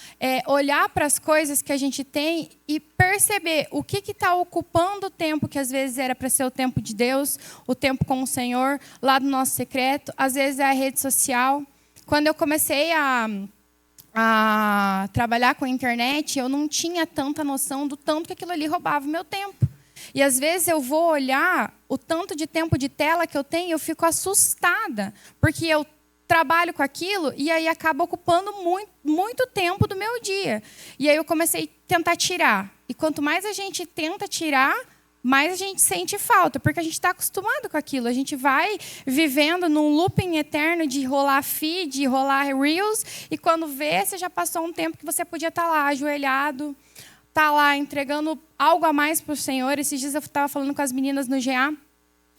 olhar para as coisas que a gente tem e perceber o que está ocupando o tempo, que às vezes era para ser o tempo de Deus, o tempo com o Senhor, lá do nosso secreto. Às vezes é a rede social. Quando eu comecei a trabalhar com a internet, eu não tinha tanta noção do tanto que aquilo ali roubava o meu tempo. E às vezes eu vou olhar o tanto de tempo de tela que eu tenho e eu fico assustada, porque eu trabalho com aquilo e aí acaba ocupando muito tempo do meu dia. E aí eu comecei a tentar tirar. E quanto mais a gente tenta tirar, mais a gente sente falta, porque a gente está acostumado com aquilo. A gente vai vivendo num looping eterno de rolar feed, de rolar reels, e quando vê, você já passou um tempo que você podia estar lá ajoelhado, estar lá entregando algo a mais para o Senhor. Esses dias eu estava falando com as meninas no GA,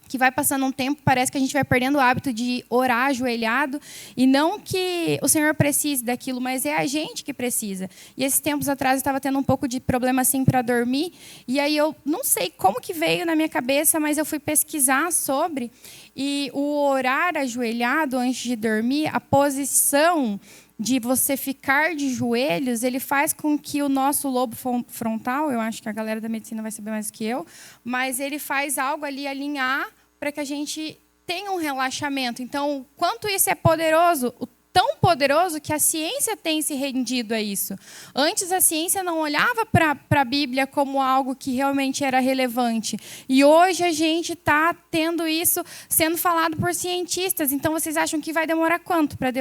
que vai passando um tempo, parece que a gente vai perdendo o hábito de orar ajoelhado, e não que o Senhor precise daquilo, mas é a gente que precisa. E esses tempos atrás eu estava tendo um pouco de problema assim para dormir, e aí eu não sei como que veio na minha cabeça, mas eu fui pesquisar sobre, e o orar ajoelhado antes de dormir, a posição de você ficar de joelhos, ele faz com que o nosso lobo frontal, eu acho que a galera da medicina vai saber mais que eu, mas ele faz algo ali alinhar para que a gente tenha um relaxamento. Então, quanto isso é poderoso, tão poderoso que a ciência tem se rendido a isso. Antes a ciência não olhava para a Bíblia como algo que realmente era relevante. E hoje a gente está tendo isso sendo falado por cientistas. Então vocês acham que vai demorar quanto para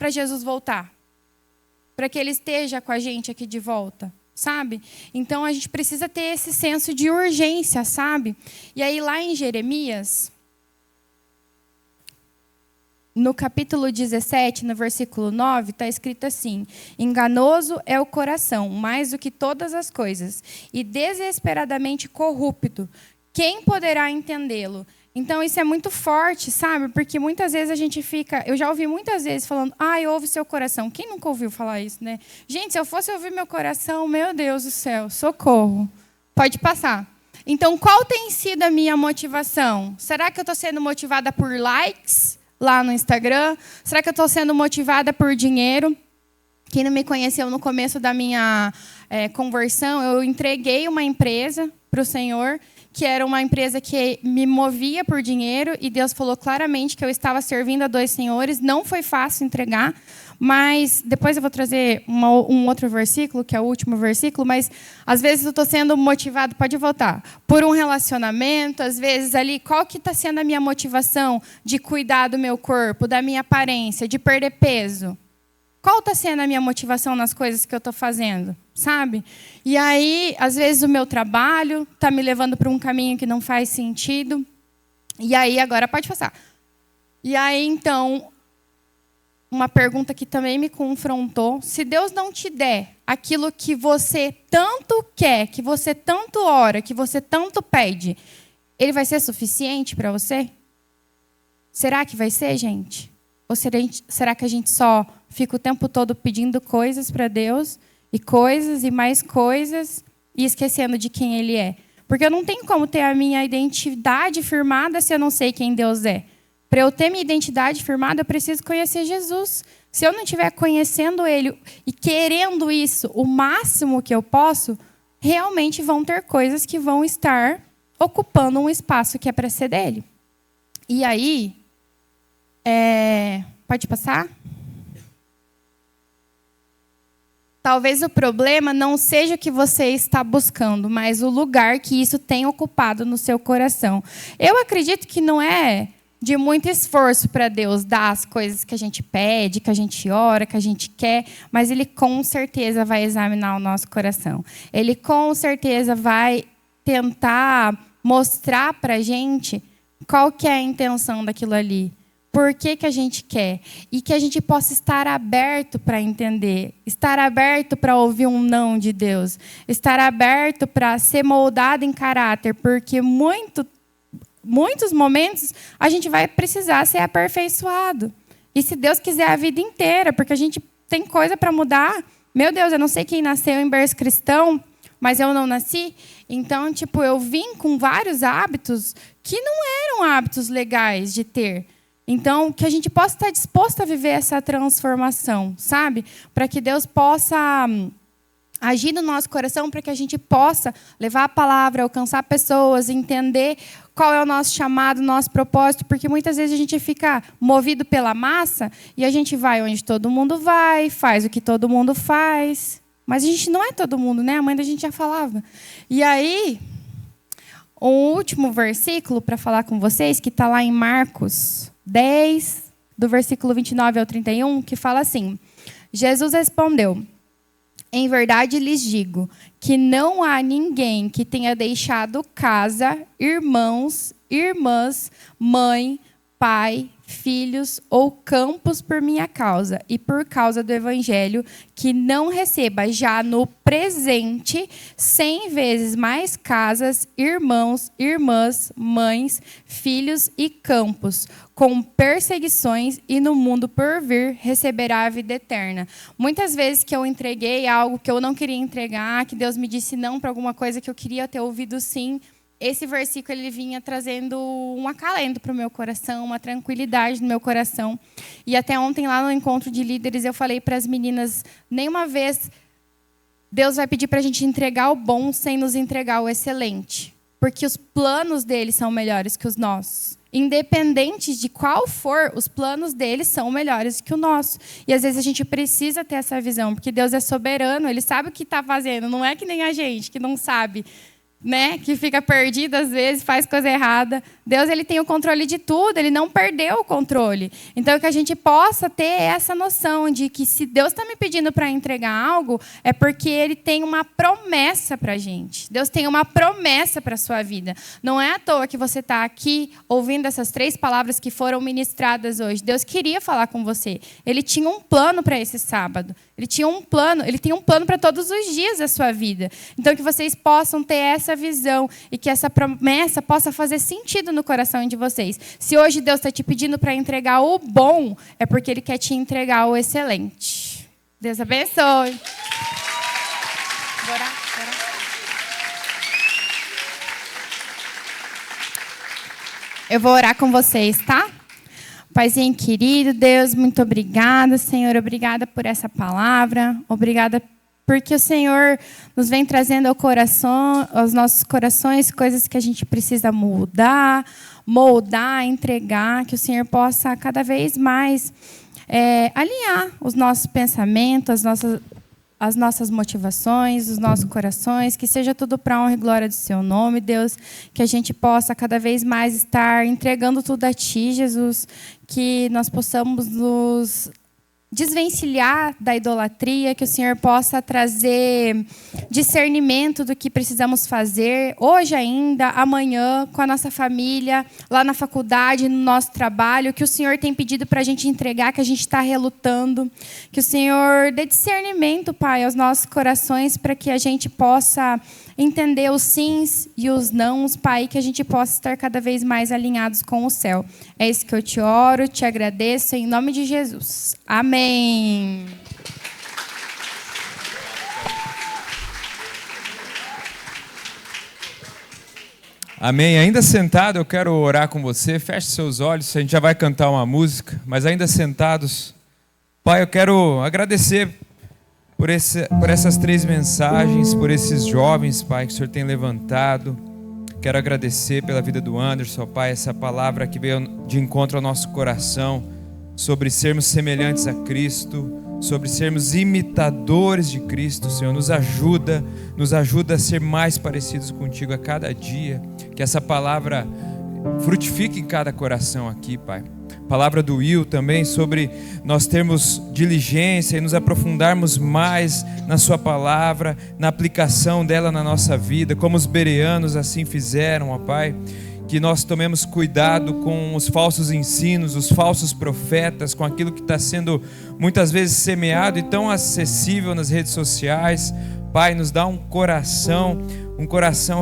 Jesus voltar? Para que ele esteja com a gente aqui de volta, sabe? Então a gente precisa ter esse senso de urgência, sabe? E aí lá em Jeremias, no capítulo 17, no versículo 9, está escrito assim: enganoso é o coração, mais do que todas as coisas, e desesperadamente corrupto. Quem poderá entendê-lo? Então, isso é muito forte, sabe? Porque muitas vezes a gente fica... Eu já ouvi muitas vezes falando, ouve seu coração. Quem nunca ouviu falar isso, né? Gente, se eu fosse ouvir meu coração, meu Deus do céu, socorro. Pode passar. Então, qual tem sido a minha motivação? Será que eu estou sendo motivada por likes lá no Instagram? Será que eu estou sendo motivada por dinheiro? Quem não me conheceu no começo da minha conversão, eu entreguei uma empresa para o Senhor, que era uma empresa que me movia por dinheiro, e Deus falou claramente que eu estava servindo a 2 senhores. Não foi fácil entregar, mas depois eu vou trazer um outro versículo, que é o último versículo, mas às vezes eu estou sendo motivado, pode voltar, por um relacionamento, às vezes ali, qual que está sendo a minha motivação de cuidar do meu corpo, da minha aparência, de perder peso? Qual está sendo a minha motivação nas coisas que eu estou fazendo, sabe? E aí, às vezes, o meu trabalho está me levando para um caminho que não faz sentido. E aí, agora pode passar. E aí, então, uma pergunta que também me confrontou: se Deus não te der aquilo que você tanto quer, que você tanto ora, que você tanto pede, ele vai ser suficiente para você? Será que vai ser, gente? Ou será que a gente só fica o tempo todo pedindo coisas para Deus, e mais coisas, e esquecendo de quem Ele é? Porque eu não tenho como ter a minha identidade firmada se eu não sei quem Deus é. Para eu ter minha identidade firmada, eu preciso conhecer Jesus. Se eu não estiver conhecendo Ele e querendo isso o máximo que eu posso, realmente vão ter coisas que vão estar ocupando um espaço que é para ser dele. E aí... Pode passar? Talvez o problema não seja o que você está buscando, mas o lugar que isso tem ocupado no seu coração. Eu acredito que não é de muito esforço para Deus dar as coisas que a gente pede, que a gente ora, que a gente quer, mas Ele com certeza vai examinar o nosso coração. Ele com certeza vai tentar mostrar para a gente qual que é a intenção daquilo ali. Por que a gente quer? E que a gente possa estar aberto para entender, estar aberto para ouvir um não de Deus, estar aberto para ser moldado em caráter, porque muitos momentos a gente vai precisar ser aperfeiçoado. E se Deus quiser a vida inteira, porque a gente tem coisa para mudar. Meu Deus, eu não sei quem nasceu em berço cristão, mas eu não nasci. Então, eu vim com vários hábitos que não eram hábitos legais de ter. Então, que a gente possa estar disposto a viver essa transformação, sabe? Para que Deus possa agir no nosso coração, para que a gente possa levar a palavra, alcançar pessoas, entender qual é o nosso chamado, o nosso propósito, porque muitas vezes a gente fica movido pela massa e a gente vai onde todo mundo vai, faz o que todo mundo faz. Mas a gente não é todo mundo, né? A mãe da gente já falava. E aí, o último versículo para falar com vocês, que está lá em Marcos 10, do versículo 29 ao 31, que fala assim: Jesus respondeu: em verdade lhes digo que não há ninguém que tenha deixado casa, irmãos, irmãs, mãe, pai, filhos ou campos por minha causa e por causa do Evangelho, que não receba já no presente 100 vezes mais casas, irmãos, irmãs, mães, filhos e campos, com perseguições, e no mundo por vir receberá a vida eterna. Muitas vezes que eu entreguei algo que eu não queria entregar, que Deus me disse não para alguma coisa que eu queria ter ouvido sim, esse versículo ele vinha trazendo um acalento para o meu coração, uma tranquilidade no meu coração. E até ontem, lá no encontro de líderes, eu falei para as meninas: nenhuma vez Deus vai pedir para a gente entregar o bom sem nos entregar o excelente. Porque os planos dele são melhores que os nossos. Independente de qual for, os planos dele são melhores que o nosso. E às vezes a gente precisa ter essa visão, porque Deus é soberano, ele sabe o que está fazendo, não é que nem a gente, que não sabe, né? Que fica perdido às vezes, faz coisa errada. Deus, ele tem o controle de tudo, ele não perdeu o controle. Então, que a gente possa ter essa noção de que se Deus está me pedindo para entregar algo, é porque ele tem uma promessa para a gente. Deus tem uma promessa para a sua vida. Não é à toa que você está aqui ouvindo essas 3 palavras que foram ministradas hoje. Deus queria falar com você. Ele tinha um plano para esse sábado. Ele tem um plano para todos os dias da sua vida. Então, que vocês possam ter essa visão e que essa promessa possa fazer sentido no coração de vocês. Se hoje Deus está te pedindo para entregar o bom, é porque Ele quer te entregar o excelente. Deus abençoe. Bora. Eu vou orar com vocês, tá? Paizinho querido, Deus, muito obrigada, Senhor. Obrigada por essa palavra. Obrigada porque o Senhor nos vem trazendo aos nossos corações coisas que a gente precisa mudar, moldar, entregar. Que o Senhor possa cada vez mais alinhar os nossos pensamentos, as nossas motivações, os nossos corações, que seja tudo para a honra e glória do Seu nome, Deus, que a gente possa cada vez mais estar entregando tudo a Ti, Jesus, que nós possamos nos desvencilhar da idolatria, que o Senhor possa trazer discernimento do que precisamos fazer hoje ainda, amanhã, com a nossa família, lá na faculdade, no nosso trabalho, que o Senhor tem pedido para a gente entregar, que a gente está relutando, que o Senhor dê discernimento, Pai, aos nossos corações, para que a gente possa entender os sims e os nãos, Pai, que a gente possa estar cada vez mais alinhados com o céu. É isso que eu te oro, te agradeço, em nome de Jesus. Amém. Amém. Ainda sentado, eu quero orar com você. Feche seus olhos, a gente já vai cantar uma música, mas ainda sentados, Pai, eu quero agradecer por essas 3 mensagens, por esses jovens, Pai, que o Senhor tem levantado. Quero agradecer pela vida do Anderson, Pai, essa palavra que veio de encontro ao nosso coração, sobre sermos semelhantes a Cristo, sobre sermos imitadores de Cristo. Senhor, nos ajuda a ser mais parecidos contigo a cada dia, que essa palavra frutifique em cada coração aqui, Pai. Palavra do Will também sobre nós termos diligência e nos aprofundarmos mais na sua palavra, na aplicação dela na nossa vida, como os bereanos assim fizeram, ó Pai. Que nós tomemos cuidado com os falsos ensinos, os falsos profetas, com aquilo que está sendo muitas vezes semeado e tão acessível nas redes sociais. Pai, nos dá um coração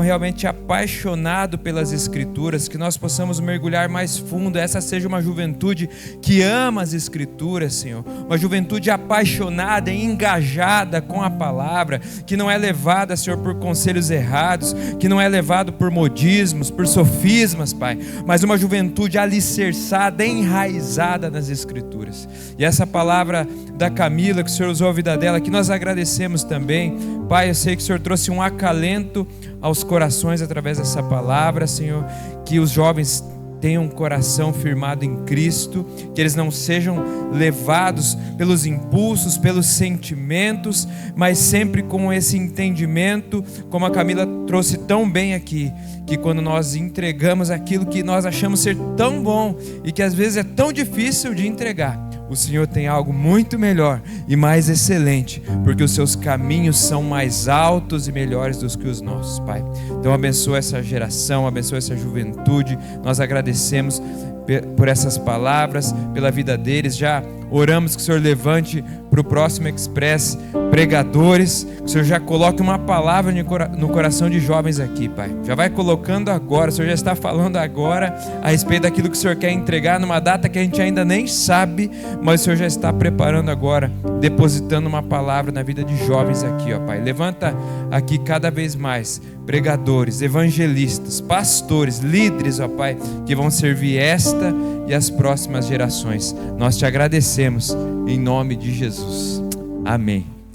realmente apaixonado pelas Escrituras, que nós possamos mergulhar mais fundo, essa seja uma juventude que ama as Escrituras, Senhor, uma juventude apaixonada e engajada com a palavra, que não é levada, Senhor, por conselhos errados, que não é levado por modismos, por sofismas, Pai, mas uma juventude alicerçada, enraizada nas Escrituras. E essa palavra da Camila, que o Senhor usou a vida dela, que nós agradecemos também, Pai, eu sei que o Senhor trouxe um acalento aos corações através dessa palavra, Senhor, que os jovens tenham um coração firmado em Cristo, que eles não sejam levados pelos impulsos, pelos sentimentos, mas sempre com esse entendimento, como a Camila trouxe tão bem aqui, que quando nós entregamos aquilo que nós achamos ser tão bom e que às vezes é tão difícil de entregar, o Senhor tem algo muito melhor e mais excelente, porque os seus caminhos são mais altos e melhores do que os nossos, Pai. Então abençoa essa geração, abençoa essa juventude. Nós agradecemos por essas palavras, pela vida deles. Já oramos que o Senhor levante para o próximo Express pregadores, que o Senhor já coloque uma palavra no coração de jovens aqui, Pai. Já vai colocando agora, o Senhor já está falando agora a respeito daquilo que o Senhor quer entregar numa data que a gente ainda nem sabe, mas o Senhor já está preparando agora, depositando uma palavra na vida de jovens aqui, ó Pai. Levanta aqui cada vez mais pregadores, evangelistas, pastores, líderes, ó Pai, que vão servir esta e as próximas gerações. Nós te agradecemos em nome de Jesus. Amém.